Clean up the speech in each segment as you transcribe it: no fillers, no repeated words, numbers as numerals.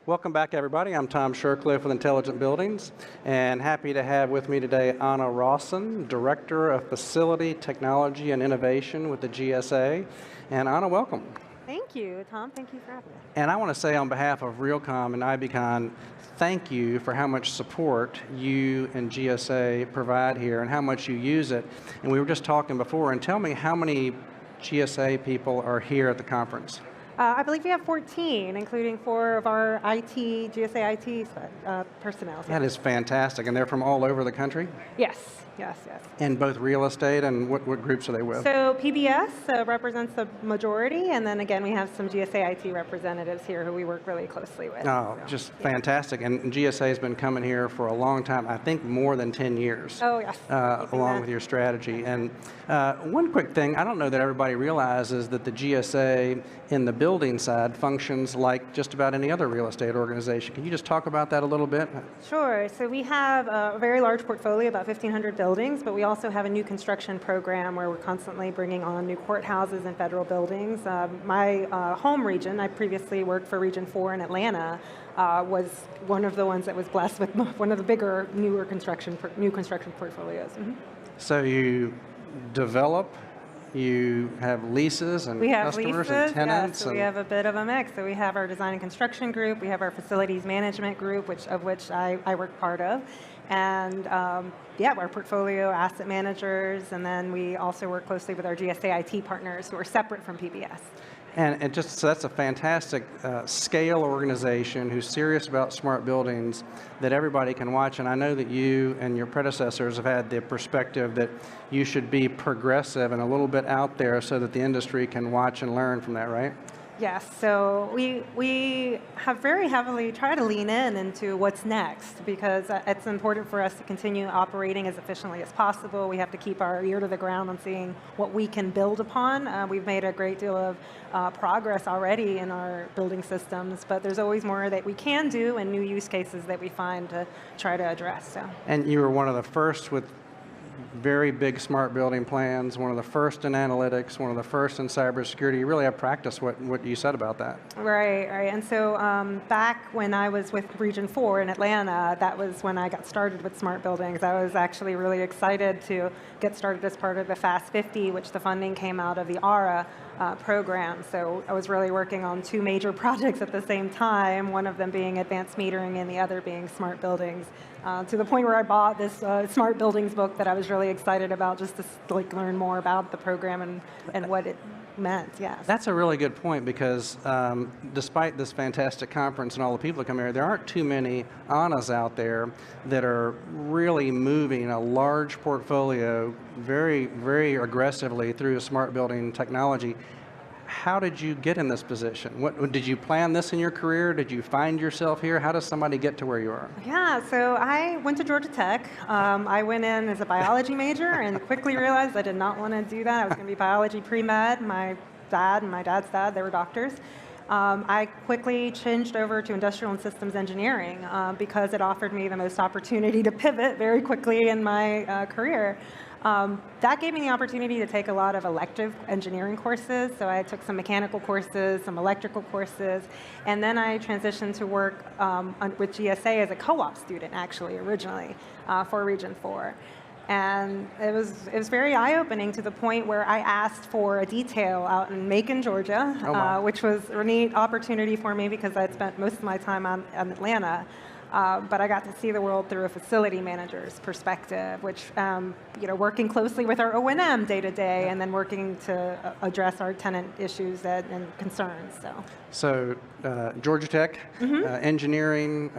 Welcome back, everybody. I'm Tom Shercliffe with Intelligent Buildings, and happy to have with me today Anna Rawson, Director of Facility, Technology, and Innovation with the GSA. And Anna, welcome. Thank you, Tom. Thank you for having me. And I want to say on behalf of Realcomm and IBCon, thank you for how much support you and GSA provide here and how much you use it. And we were just talking before, and tell me how many GSA people are here at the conference. I believe we have 14, including 4 of our GSA IT personnel. That is fantastic. And they're from all over the country? Yes. And both real estate, and what groups are they with? So PBS represents the majority, and then again we have some GSA IT representatives here who we work really closely with. Oh, so, just fantastic. And GSA has been coming here for a long time, I think more than 10 years. Oh, yes. Along with your strategy. And one quick thing, I don't know that everybody realizes that the GSA in the building side functions like just about any other real estate organization. Can you just talk about that a little bit? Sure. So we have a very large portfolio, about 1,500 buildings, but we also have a new construction program where we're constantly bringing on new courthouses and federal buildings. My home region, I previously worked for Region 4 in Atlanta, was one of the ones that was blessed with one of the bigger, new construction portfolios. Mm-hmm. So you develop, you have leases and customers and tenants? Yes, so we have a bit of a mix. So we have our design and construction group, we have our facilities management group, of which I work part of, and our portfolio asset managers, and then we also work closely with our GSA IT partners who are separate from PBS. And so that's a fantastic scale organization who's serious about smart buildings that everybody can watch. And I know that you and your predecessors have had the perspective that you should be progressive and a little bit out there so that the industry can watch and learn from that, right? Yes, so we have very heavily tried to lean into what's next, because it's important for us to continue operating as efficiently as possible. We have to keep our ear to the ground on seeing what we can build upon. We've made a great deal of progress already in our building systems, but there's always more that we can do and new use cases that we find to try to address. So. And you were one of the first with very big smart building plans, one of the first in analytics, one of the first in cybersecurity. You really have practiced what you said about that. Right. And so back when I was with Region 4 in Atlanta, that was when I got started with smart buildings. I was actually really excited to get started as part of the Fast 50, which the funding came out of the ARA program. So I was really working on 2 major projects at the same time, one of them being advanced metering and the other being smart buildings, to the point where I bought this smart buildings book that I was really excited about, just to learn more about the program and what it meant. Yes. That's a really good point, because despite this fantastic conference and all the people that come here, there aren't too many Annas out there that are really moving a large portfolio very, very aggressively through smart building technology. How did you get in this position? Did you plan this in your career? Did you find yourself here? How does somebody get to where you are? Yeah, so I went to Georgia Tech. I went in as a biology major and quickly realized I did not want to do that. I was going to be biology pre-med. My dad and my dad's dad, they were doctors. I quickly changed over to industrial and systems engineering because it offered me the most opportunity to pivot very quickly in my career. That gave me the opportunity to take a lot of elective engineering courses. So I took some mechanical courses, some electrical courses, and then I transitioned to work with GSA as a co-op student, actually, originally, for Region 4. And it was very eye-opening, to the point where I asked for a detail out in Macon, Georgia, which was a neat opportunity for me because I'd spent most of my time in Atlanta. But I got to see the world through a facility manager's perspective, which, working closely with our O&M day to day, and then working to address our tenant issues and concerns. So Georgia Tech, engineering,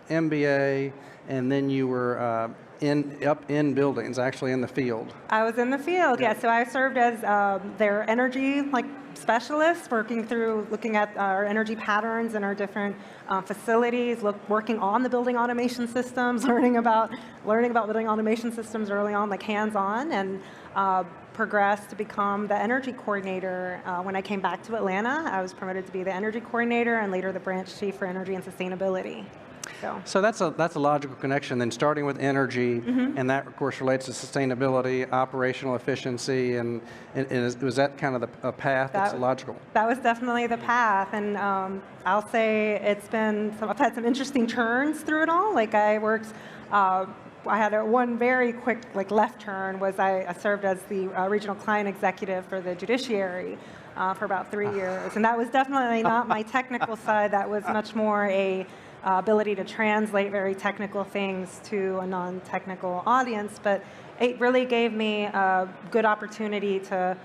MBA, and then you were up in buildings, actually in the field. I was in the field, yeah. So I served as their energy specialist, looking at our energy patterns in our different facilities, working on the building automation systems, learning about building automation systems early on, hands-on, and progressed to become the energy coordinator. When I came back to Atlanta, I was promoted to be the energy coordinator and later the branch chief for energy and sustainability. So that's a logical connection. Then starting with energy, and that of course relates to sustainability, operational efficiency, and was that kind of a path that's logical? That was definitely the path, and I'll say I've had some interesting turns through it all. Like I worked. I had one very quick left turn. I served as the regional client executive for the judiciary for about 3 years, and that was definitely not my technical side. That was much more a ability to translate very technical things to a non-technical audience, but it really gave me a good opportunity to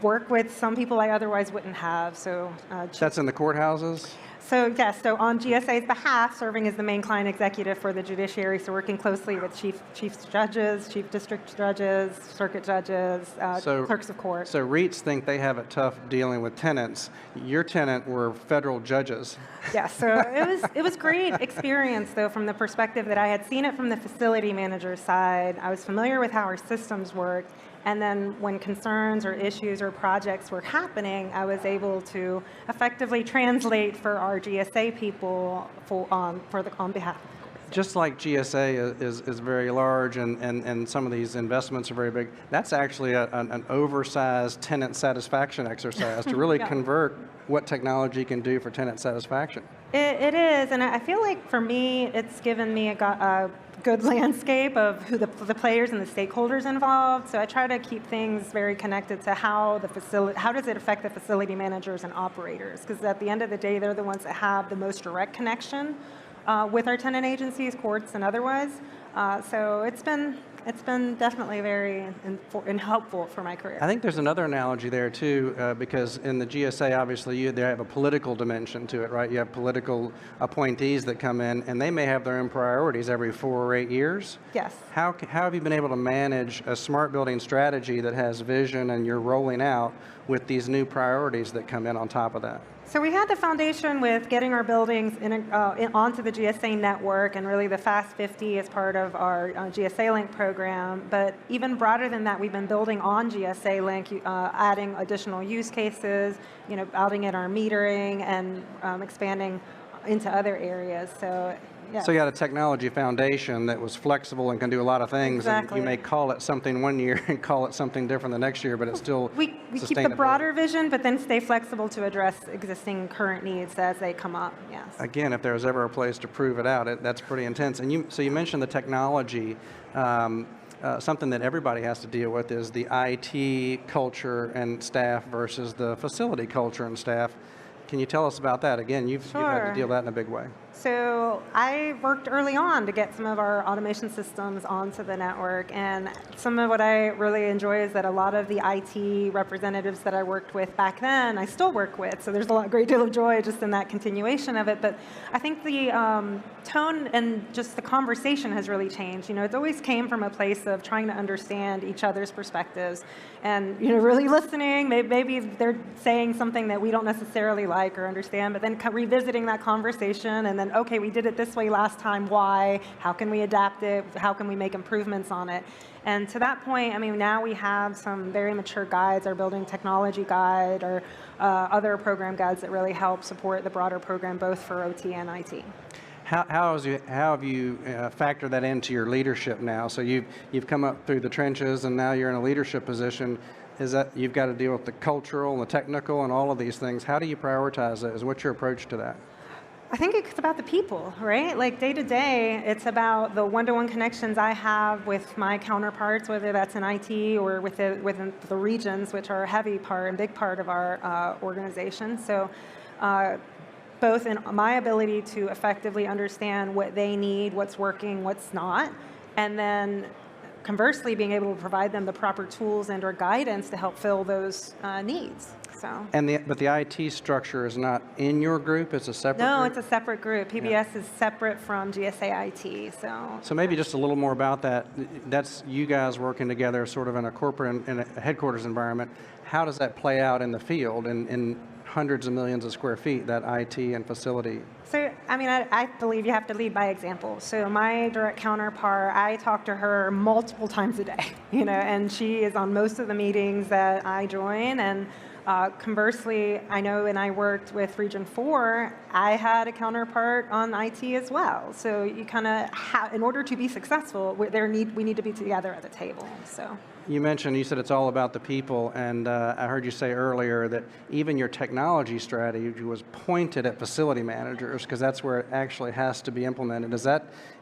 work with some people I otherwise wouldn't have. So that's in the courthouses? So yes, so on GSA's behalf, serving as the main client executive for the judiciary, so working closely with chief judges, chief district judges, circuit judges, clerks of court. So REITs think they have it tough dealing with tenants. Your tenant were federal judges. Yeah, so it was great experience, though, from the perspective that I had seen it from the facility manager's side. I was familiar with how our systems worked. And then when concerns or issues or projects were happening, I was able to effectively translate for our GSA people on behalf of the court. Just like GSA is very large and some of these investments are very big, that's actually an oversized tenant satisfaction exercise to really convert what technology can do for tenant satisfaction. It is, and I feel like for me, it's given me a good landscape of who the players and the stakeholders involved. So I try to keep things very connected to how does it affect the facility managers and operators? Because at the end of the day, they're the ones that have the most direct connection with our tenant agencies, courts, and otherwise. So it's been definitely very helpful for my career. I think there's another analogy there too, because in the GSA, obviously, they have a political dimension to it, right? You have political appointees that come in, and they may have their own priorities every 4 or 8 years. Yes. How have you been able to manage a smart building strategy that has vision and you're rolling out with these new priorities that come in on top of that? So we had the foundation with getting our buildings onto the GSA network, and really the Fast 50 is part of our GSA Link program. But even broader than that, we've been building on GSA Link, adding additional use cases, adding in our metering and expanding into other areas. So. Yes. So you had a technology foundation that was flexible and can do a lot of things. Exactly. And you may call it something one year and call it something different the next year, but it's still we keep the broader vision, but then stay flexible to address existing current needs as they come up. Yes. Again, if there's ever a place to prove it out, that's pretty intense. And so you mentioned the technology. Something that everybody has to deal with is the IT culture and staff versus the facility culture and staff. Can you tell us about that? Again, you've had to deal with that in a big way. So I worked early on to get some of our automation systems onto the network, and some of what I really enjoy is that a lot of the IT representatives that I worked with back then, I still work with, so there's a great deal of joy just in that continuation of it, but I think the tone and just the conversation has really changed. It always came from a place of trying to understand each other's perspectives and really listening. Maybe they're saying something that we don't necessarily like or understand, but then revisiting that conversation and then, okay, we did it this way last time, why? How can we adapt it? How can we make improvements on it? And to that point, now we have some very mature guides, our building technology guide, or other program guides that really help support the broader program, both for OT and IT. How have you factored that into your leadership now? So you've come up through the trenches and now you're in a leadership position. Is that you've got to deal with the cultural and the technical and all of these things. How do you prioritize that? What's your approach to that? I think it's about the people, right? Like day to day, it's about the one-to-one connections I have with my counterparts, whether that's in IT or within the regions, which are a heavy part and big part of our organization. So both in my ability to effectively understand what they need, what's working, what's not, and then conversely being able to provide them the proper tools and or guidance to help fill those needs. So. But the IT structure is not in your group, it's a separate group? No, it's a separate group. PBS is separate from GSA IT. So maybe just a little more about that. That's you guys working together sort of in a corporate, in a headquarters environment. How does that play out in the field in hundreds of millions of square feet, that IT and facility? So, I believe you have to lead by example. So my direct counterpart, I talk to her multiple times a day, and she is on most of the meetings that I join, and Conversely, I know when I worked with Region 4, I had a counterpart on IT as well. So you kind of have, in order to be successful, we need to be together at the table. So. You said it's all about the people, and I heard you say earlier that even your technology strategy was pointed at facility managers, because that's where it actually has to be implemented.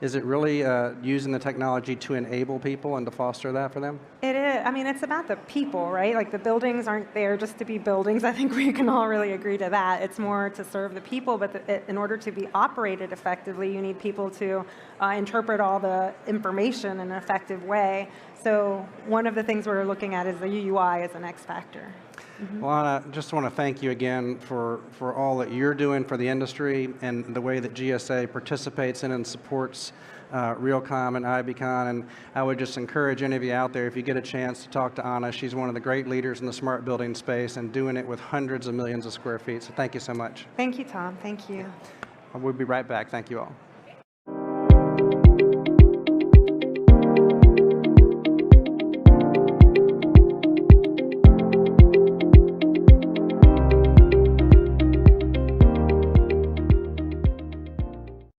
Is it really using the technology to enable people and to foster that for them? It is. I mean, it's about the people, right? Like the buildings aren't there just to be buildings. I think we can all really agree to that. It's more to serve the people, but in order to be operated effectively, you need people to interpret all the information in an effective way. So one of the things we're looking at is the UUI as an X factor. Mm-hmm. Well, Anna, just want to thank you again for all that you're doing for the industry and the way that GSA participates in and supports Realcomm and IBCon. And I would just encourage any of you out there, if you get a chance to talk to Anna, she's one of the great leaders in the smart building space and doing it with hundreds of millions of square feet. So thank you so much. Thank you, Tom. Thank you. We'll be right back. Thank you all.